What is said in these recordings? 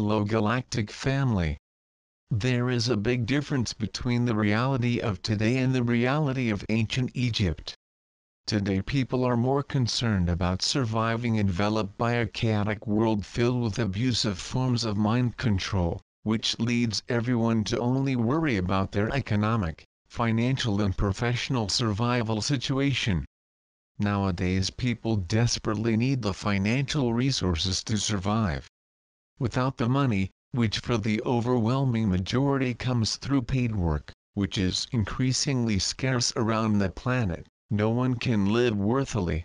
hello Galactic family. There is a big difference between the reality of today and the reality of ancient Egypt. Today people are more concerned about surviving enveloped by a chaotic world filled with abusive forms of mind control, which leads everyone to only worry about their economic, financial and professional survival situation. Nowadays people desperately need the financial resources to survive. Without the money, which for the overwhelming majority comes through paid work, which is increasingly scarce around the planet, no one can live worthily.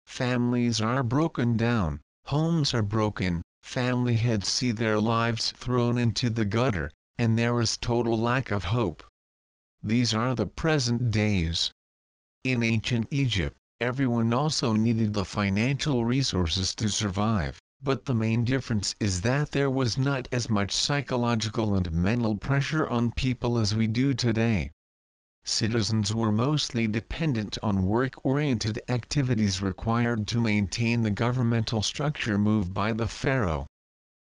Families are broken down, homes are broken, family heads see their lives thrown into the gutter, and there is total lack of hope. These are the present days. In ancient Egypt, everyone also needed the financial resources to survive, but the main difference is that there was not as much psychological and mental pressure on people as we do today. Citizens were mostly dependent on work-oriented activities required to maintain the governmental structure moved by the pharaoh.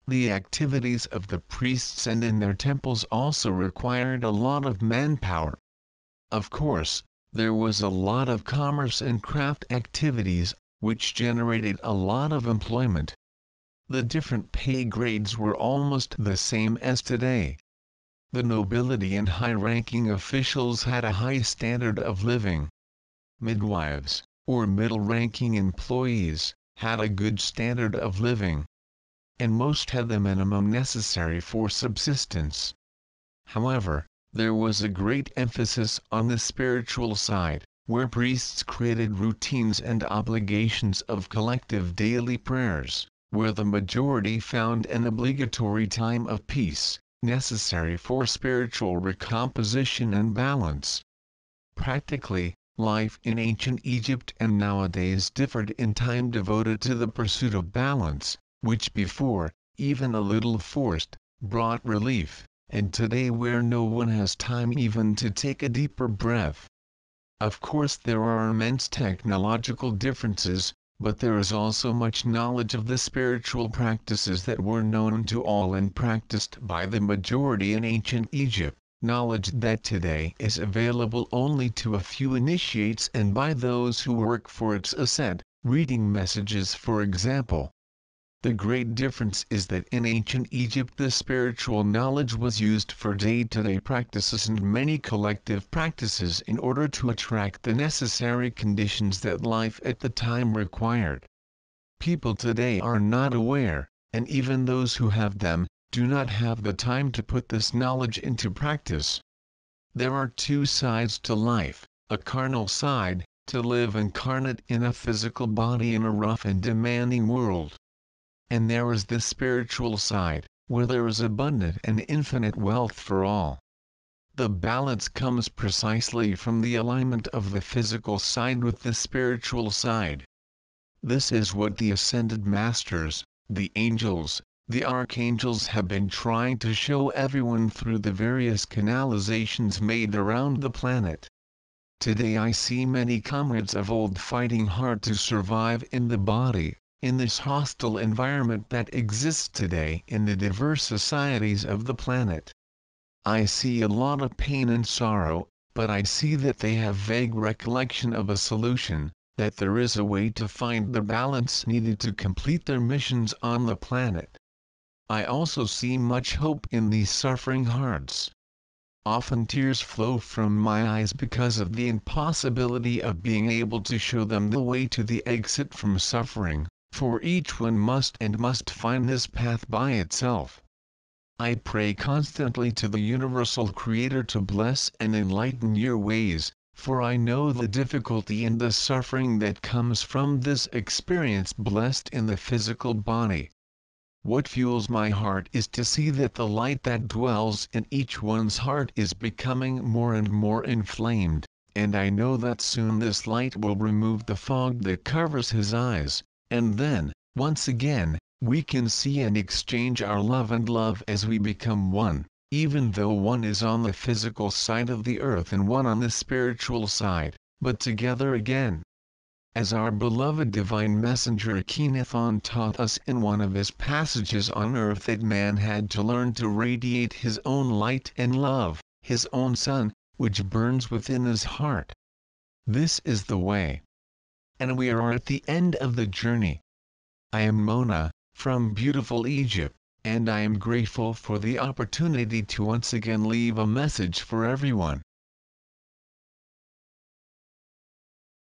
The activities of the priests and in their temples also required a lot of manpower. Of course, there was a lot of commerce and craft activities, which generated a lot of employment. The different pay grades were almost the same as today. The nobility and high-ranking officials had a high standard of living. Midwives, or middle-ranking employees, had a good standard of living. And most had the minimum necessary for subsistence. However, there was a great emphasis on the spiritual side, where priests created routines and obligations of collective daily prayers, where the majority found an obligatory time of peace, necessary for spiritual recomposition and balance. Practically, life in ancient Egypt and nowadays differed in time devoted to the pursuit of balance, which before, even a little forced, brought relief, and today where no one has time even to take a deeper breath. Of course there are immense technological differences, but there is also much knowledge of the spiritual practices that were known to all and practiced by the majority in ancient Egypt, knowledge that today is available only to a few initiates and by those who work for its ascent, reading messages for example. The great difference is that in ancient Egypt the spiritual knowledge was used for day-to-day practices and many collective practices in order to attract the necessary conditions that life at the time required. People today are not aware, and even those who have them, do not have the time to put this knowledge into practice. There are two sides to life, a carnal side, to live incarnate in a physical body in a rough and demanding world. And there is the spiritual side, where there is abundant and infinite wealth for all. The balance comes precisely from the alignment of the physical side with the spiritual side. This is what the ascended masters, the angels, the archangels have been trying to show everyone through the various canalizations made around the planet. Today I see many comrades of old fighting hard to survive in the body, in this hostile environment that exists today in the diverse societies of the planet. I see a lot of pain and sorrow, but I see that they have vague recollection of a solution, that there is a way to find the balance needed to complete their missions on the planet. I also see much hope in these suffering hearts. Often tears flow from my eyes because of the impossibility of being able to show them the way to the exit from suffering. For each one must find this path by itself. I pray constantly to the universal Creator to bless and enlighten your ways, for I know the difficulty and the suffering that comes from this experience blessed in the physical body. What fuels my heart is to see that the light that dwells in each one's heart is becoming more and more inflamed, and I know that soon this light will remove the fog that covers his eyes. And then, once again, we can see and exchange our love and love as we become one, even though one is on the physical side of the earth and one on the spiritual side, but together again. As our beloved divine messenger Akhenaton taught us in one of his passages on earth, that man had to learn to radiate his own light and love, his own sun, which burns within his heart. This is the way. And we are at the end of the journey. I am Mona, from beautiful Egypt, and I am grateful for the opportunity to once again leave a message for everyone.